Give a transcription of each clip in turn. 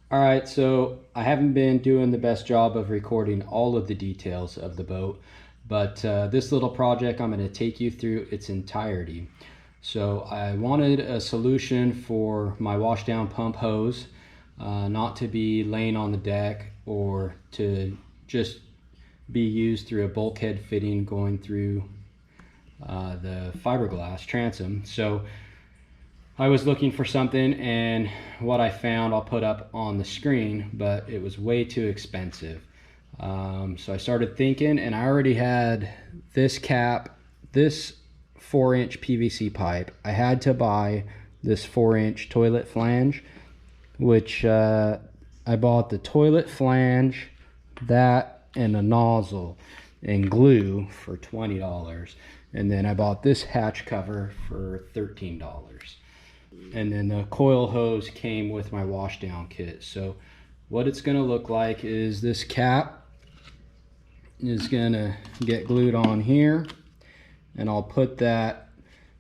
All right, so I haven't been doing the best job of recording all of the details of the boat, but this little project I'm going to take you through its entirety. So I wanted a solution for my washdown pump hose, not to be laying on the deck or to just be used through a bulkhead fitting going through the fiberglass transom. So I was looking for something, and what I found I'll put up on the screen, but it was way too expensive. So I started thinking, and I already had this cap, this 4-inch PVC pipe. I had to buy this 4-inch toilet flange, which I bought the toilet flange, that, and a nozzle and glue for $20. And then I bought this hatch cover for $13. And then the coil hose came with my washdown kit. So what it's going to look like is this cap is going to get glued on here, and I'll put that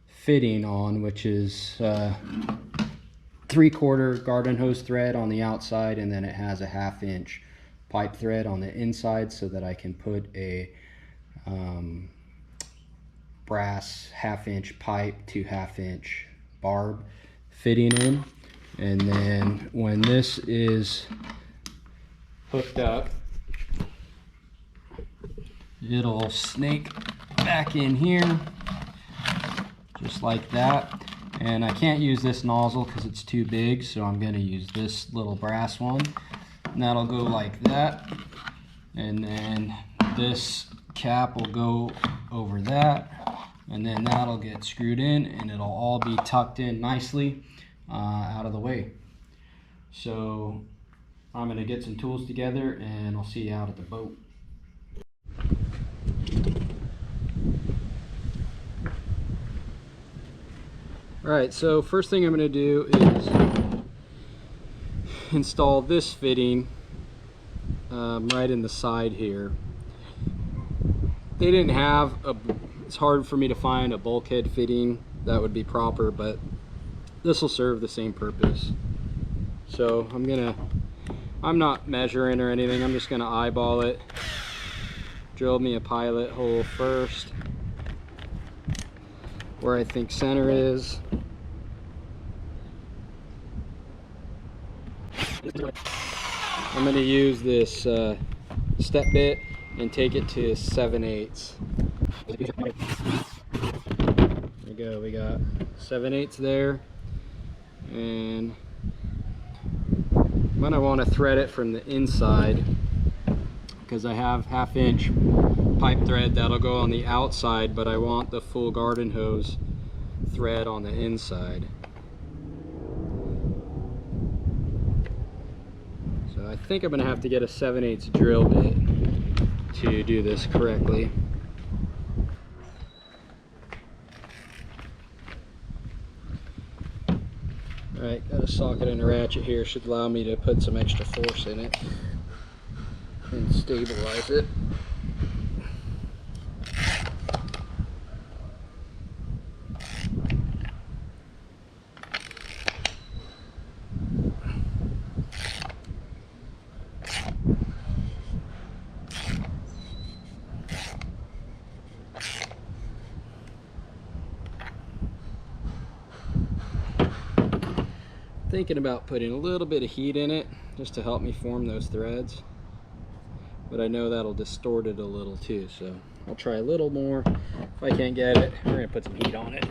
fitting on, which is 3/4 garden hose thread on the outside, and then it has a 1/2 inch pipe thread on the inside so that I can put a brass 1/2 inch pipe to 1/2 inch barb fitting in. And then when this is hooked up, it'll snake back in here just like that. And I can't use this nozzle because it's too big, so I'm going to use this little brass one, and that'll go like that. And then this cap will go over that, and then that'll get screwed in, and it'll all be tucked in nicely out of the way. So I'm going to get some tools together, and I'll see you out at the boat. Alright, so first thing I'm going to do is install this fitting right in the side here. They didn't have it's hard for me to find a bulkhead fitting that would be proper, but this will serve the same purpose. So I'm not measuring or anything, I'm just gonna eyeball it. Drill me a pilot hole first where I think center is. I'm going to use this step bit and take it to 7/8. There we go, we got 7/8 there. And I'm going to want to thread it from the inside because I have 1/2 inch pipe thread that'll go on the outside, but I want the full garden hose thread on the inside. So I think I'm going to have to get a 7/8 drill bit to do this correctly. Alright, got a socket and a ratchet here, should allow me to put some extra force in it and stabilize it. Thinking about putting a little bit of heat in it just to help me form those threads, but I know that'll distort it a little too, so I'll try a little more. If I can't get it, we're gonna put some heat on it.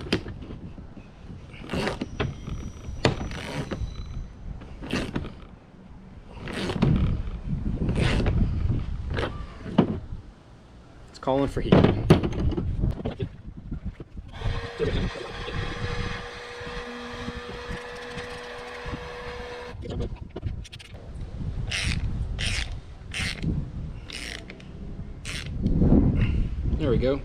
It's calling for heat. There we go.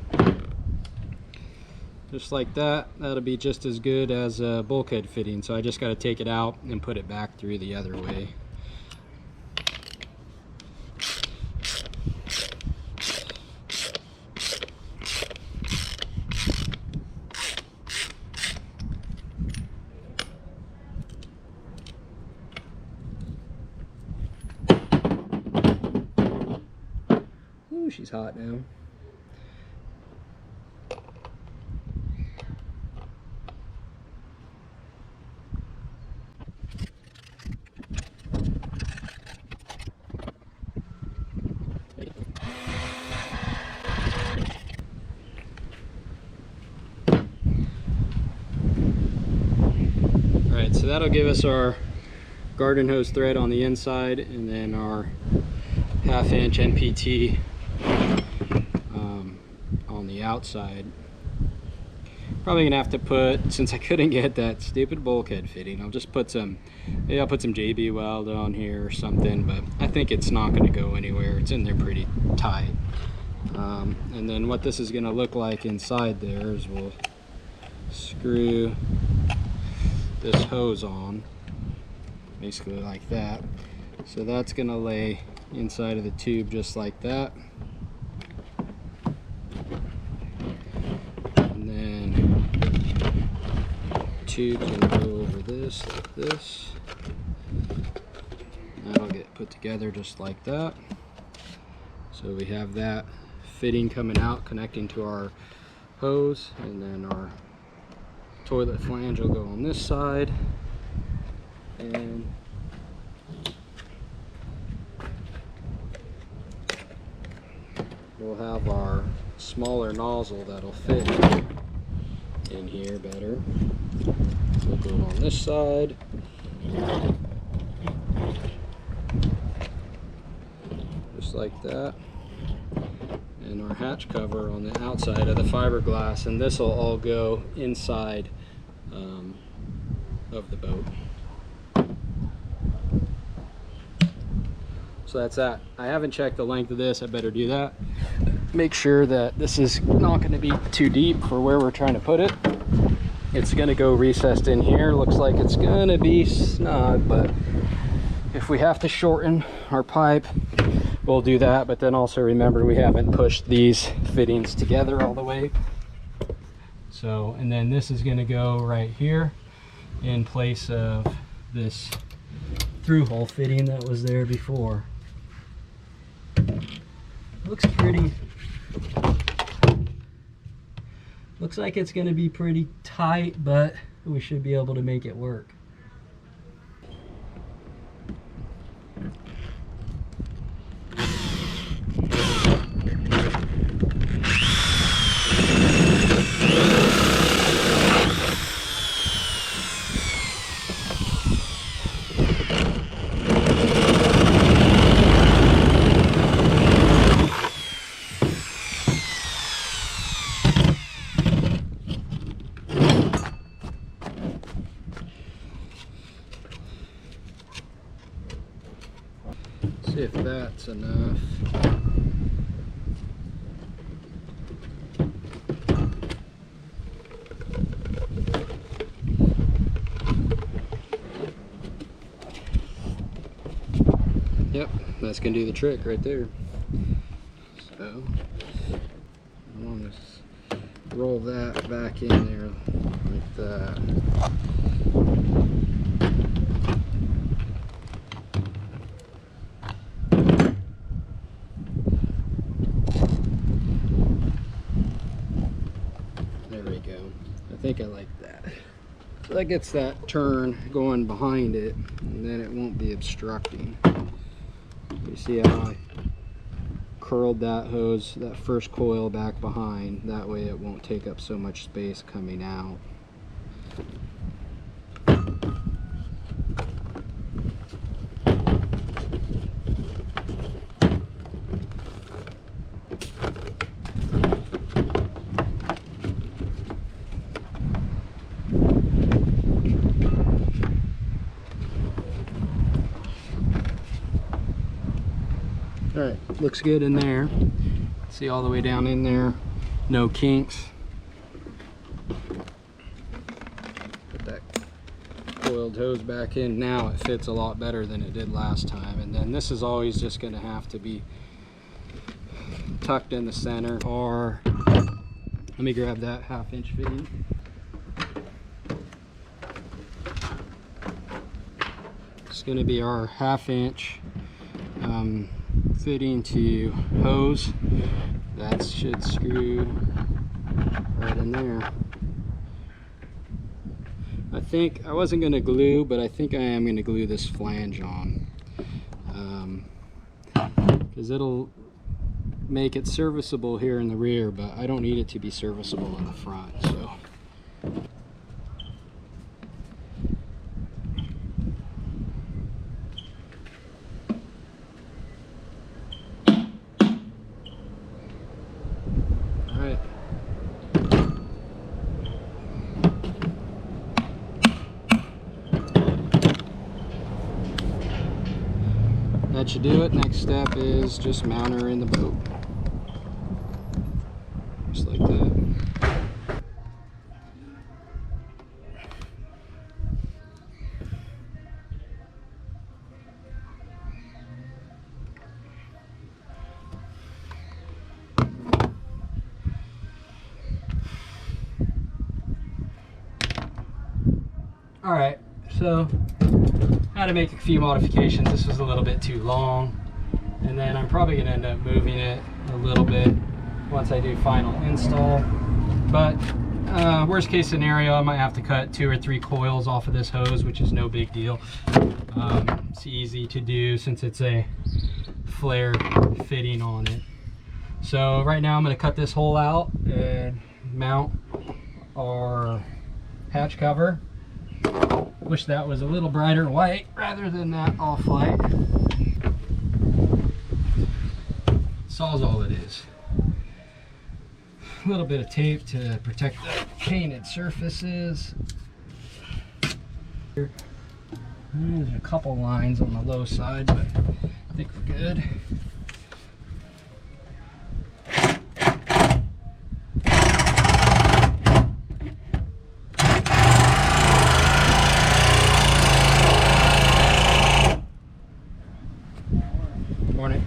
Just like that. That'll be just as good as a bulkhead fitting, so I just got to take it out and put it back through the other way. Ooh, she's hot now. Alright, so that'll give us our garden hose thread on the inside, and then our 1/2 inch NPT on the outside. Probably gonna have to put, since I couldn't get that stupid bulkhead fitting, I'll just put some, maybe I'll put some JB weld on here or something, but I think it's not gonna go anywhere. It's in there pretty tight. And then what this is gonna look like inside there is we'll screw this hose on, basically like that. So that's gonna lay inside of the tube just like that. And then tube can go over this like this. That'll get put together just like that. So we have that fitting coming out, connecting to our hose, and then our toilet flange will go on this side, and we'll have our smaller nozzle that'll fit in here better. We'll go on this side, just like that, and our hatch cover on the outside of the fiberglass, and this will all go inside of the boat. So that's that. I haven't checked the length of this. I better do that. Make sure that this is not going to be too deep for where we're trying to put it. It's going to go recessed in here. Looks like it's going to be snug, but if we have to shorten our pipe, we'll do that. But then also remember, we haven't pushed these fittings together all the way. So, and then this is going to go right here in place of this through hole fitting that was there before. Looks pretty, looks like it's going to be pretty tight, but we should be able to make it work. See if that's enough. Yep, that's gonna do the trick right there. So I want to roll that back in there like that. I think I like that. So that gets that turn going behind it, and then it won't be obstructing. You see how I curled that hose, that first coil back behind? That way it won't take up so much space coming out. Alright, looks good in there. See all the way down in there, no kinks. Put that coiled hose back in. Now it fits a lot better than it did last time. And then this is always just going to have to be tucked in the center, or let me grab that 1/2 inch fitting. It's going to be our 1/2 inch fitting to hose. That should screw right in there. I think I wasn't going to glue, but I think I am going to glue this flange on, because it'll make it serviceable here in the rear, but I don't need it to be serviceable in the front. So that should do it. Next step is just mount her in the boat. Just like that. All right, so I had to make a few modifications. This was a little bit too long, and then I'm probably going to end up moving it a little bit once I do final install. But worst case scenario, I might have to cut 2 or 3 coils off of this hose, which is no big deal. It's easy to do since it's a flare fitting on it. So right now I'm going to cut this hole out and mount our hatch cover. Wish that was a little brighter white rather than that off-white. Saw's all it is. A little bit of tape to protect the painted surfaces. There's a couple lines on the low side, but I think we're good. Morning.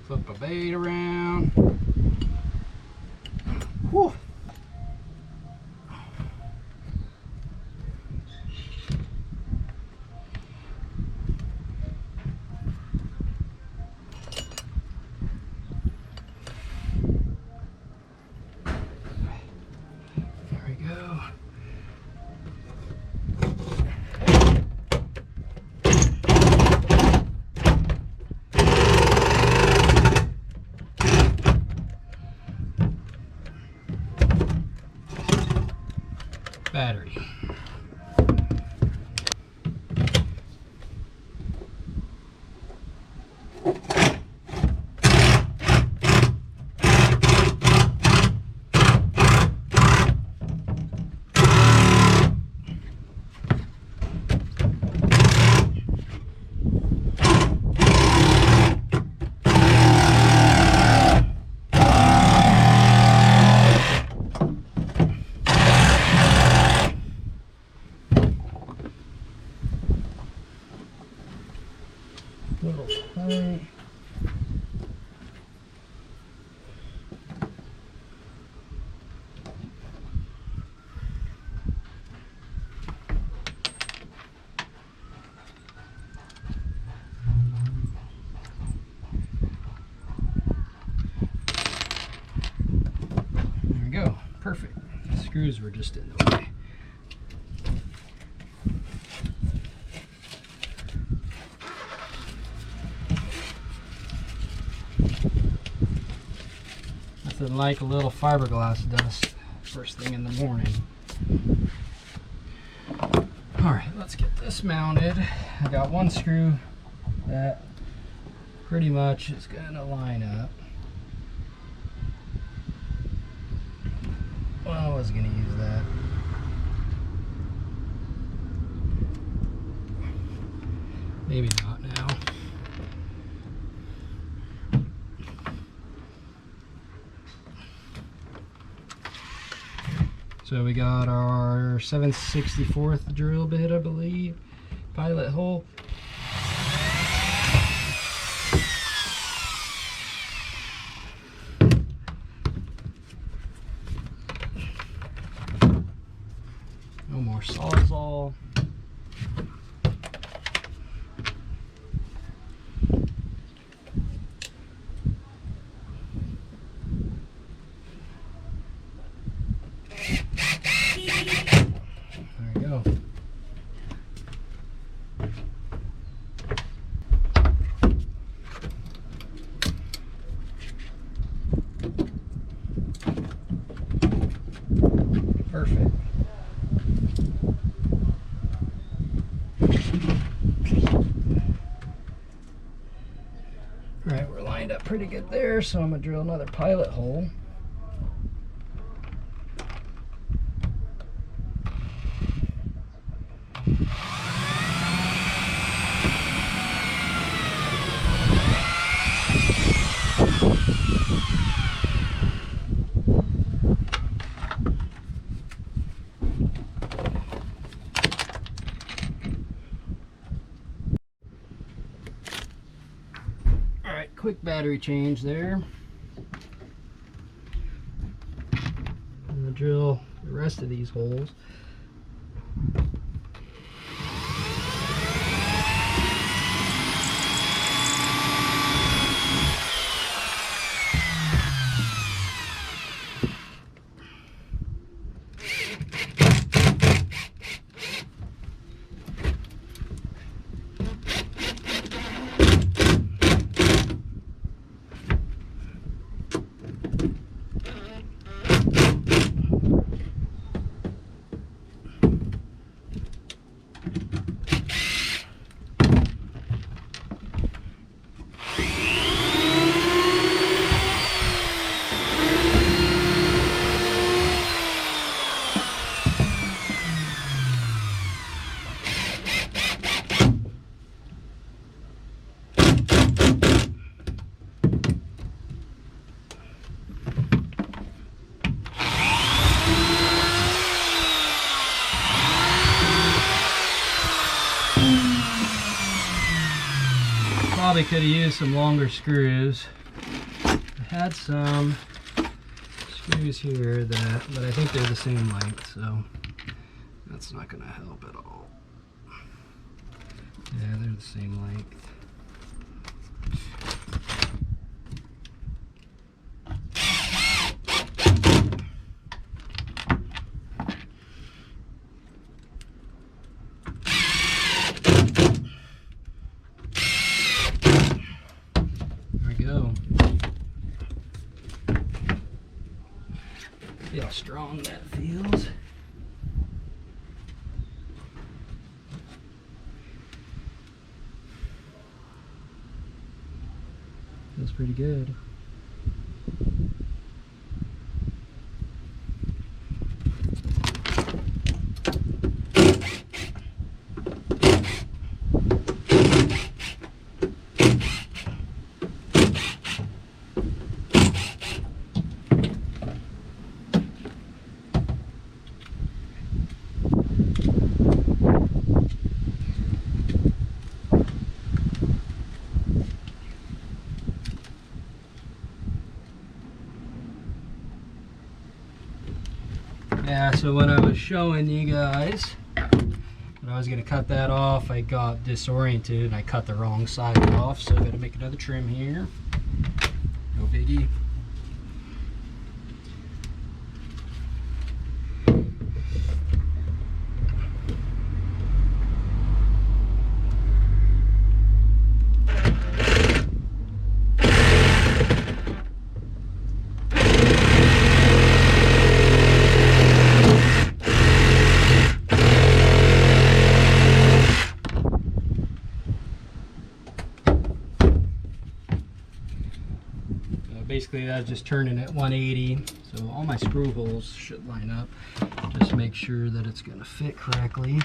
Flip a bait around. Whew. Battery. Little plate. There we go. Perfect. The screws were just in the way. Nothing like a little fiberglass dust first thing in the morning. Alright, let's get this mounted. I got one screw that pretty much is going to line up. Well, I was going to use that. Maybe not now. So we got our 7/64 drill bit, I believe, pilot hole. No more sawzall. There we go. Perfect. Alright, we're lined up pretty good there, so I'm going to drill another pilot hole. Alright, quick battery change there. I'm going to drill the rest of these holes. Probably could have used some longer screws. I had some screws here but I think they're the same length, so that's not going to help at all. Yeah, they're the same length. See how strong that feels. Feels pretty good. Yeah, so when I was showing you guys when I was going to cut that off, I got disoriented and I cut the wrong side off, so I got to make another trim here. No biggie. Basically that's just turning at 180, so all my screw holes should line up. Just make sure that it's going to fit correctly.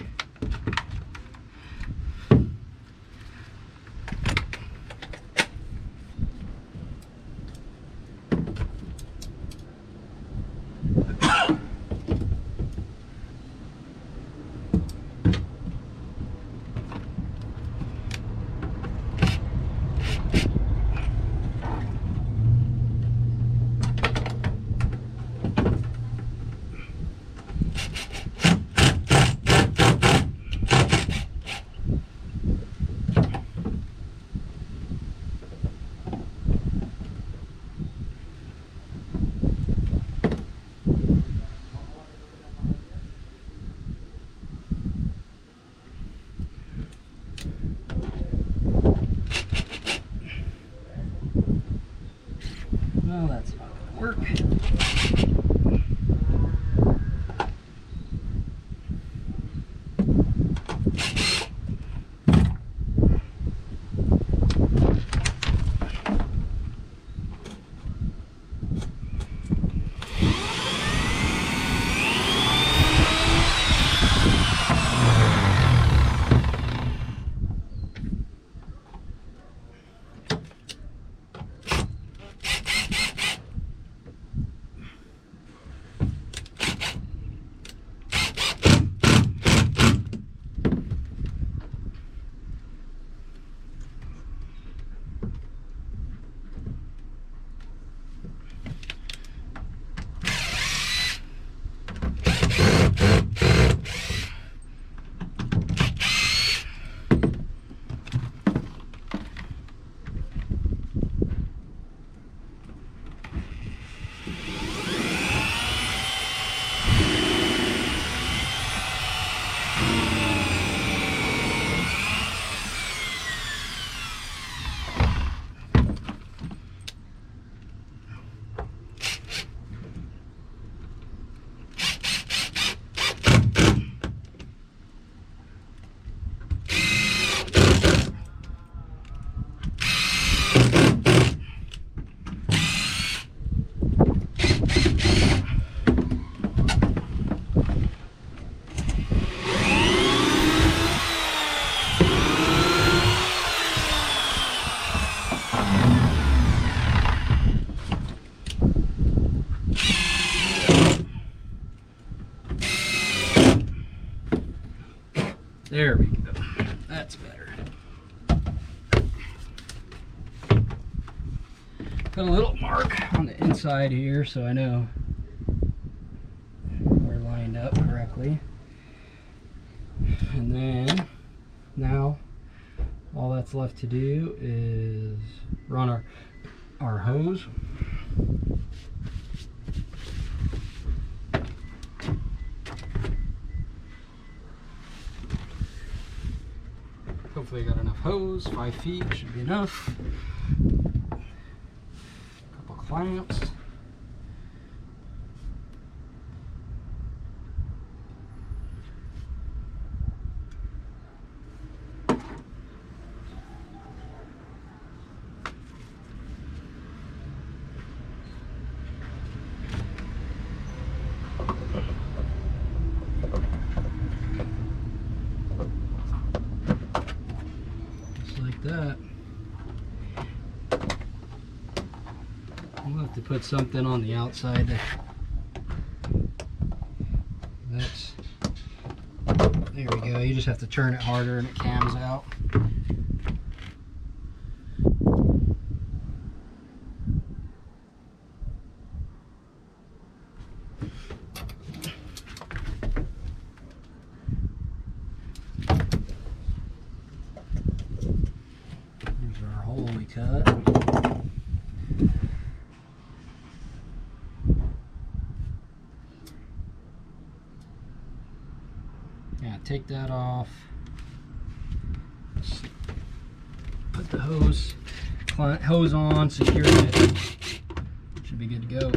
There we go. That's better. Put a little mark on the inside here so I know we're lined up correctly. And then now all that's left to do is run our hose. Hopefully I got enough hose, 5 feet should be enough. A couple clamps. That. We'll have to put something on the outside. That's, there we go. You just have to turn it harder and it cams out. Cut. Yeah, take that off. Put the hose on, secure it. Should be good to go.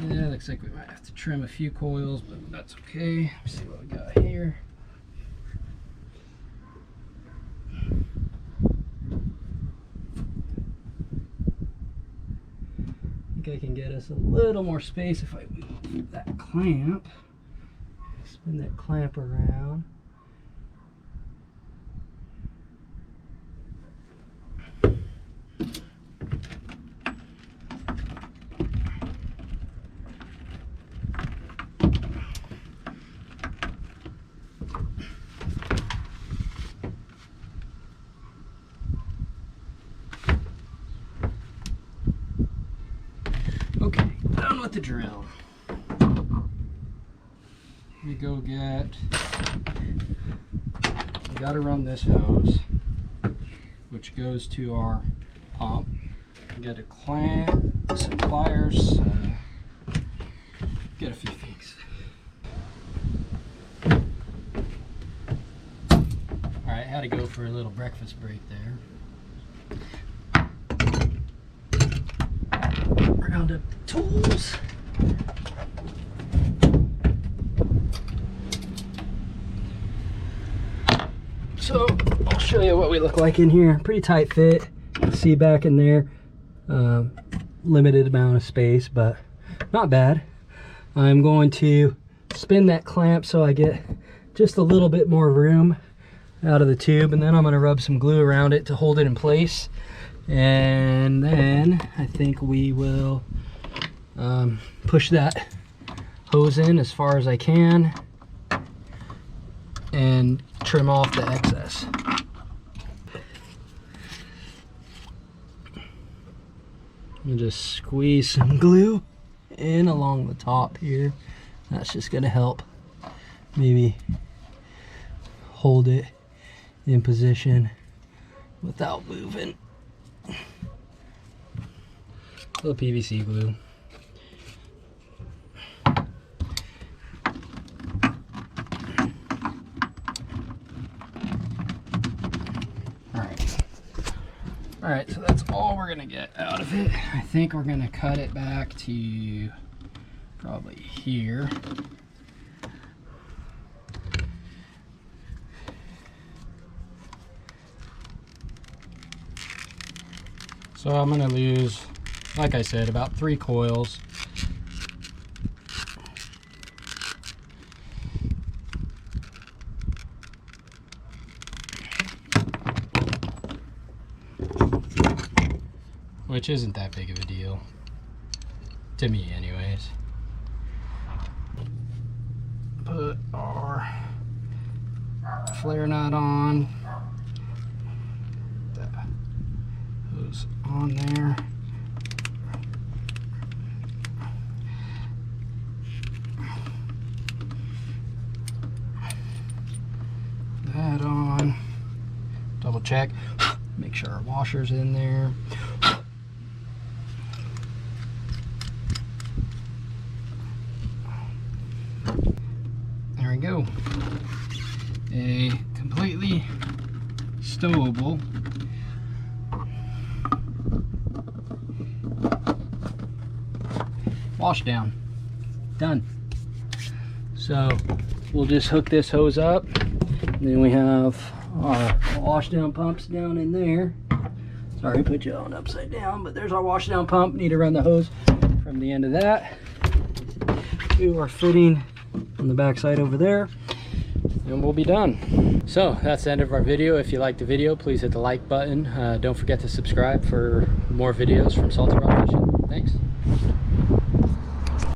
Yeah, looks like we might have to trim a few coils, but that's okay. Let's see what we got here. I think I can get us a little more space if I move that clamp. Spin that clamp around. Okay, done with the drill. We go get, we gotta run this hose, which goes to our pump. We got a clamp, some pliers, get a few things. Had to go for a little breakfast break there. Round up the tools. So I'll show you what we look like in here. Pretty tight fit. See back in there. Limited amount of space, but not bad. I'm going to spin that clamp so I get just a little bit more room out of the tube, and then I'm going to rub some glue around it to hold it in place. And then I think we will push that hose in as far as I can and trim off the excess. And just squeeze some glue in along the top here. That's just going to help maybe hold it in position without moving. A little PVC glue. All right, so that's all we're gonna get out of it. I think we're gonna cut it back to probably here. So I'm gonna lose, like I said, about 3 coils. Which isn't that big of a deal, to me anyways. Put our flare nut on. That goes on there. That on. Double check. Make sure our washer's in there. There we go. A completely stowable wash down. Done. So we'll just hook this hose up, and then we have our wash down pumps down in there. Sorry, put you on upside down, but there's our wash down pump. Need to run the hose from the end of that to our fitting on the back side over there, and we'll be done. So that's the end of our video. If you liked the video, please hit the like button. Don't forget to subscribe for more videos from Salty Rock Fishing. Thanks.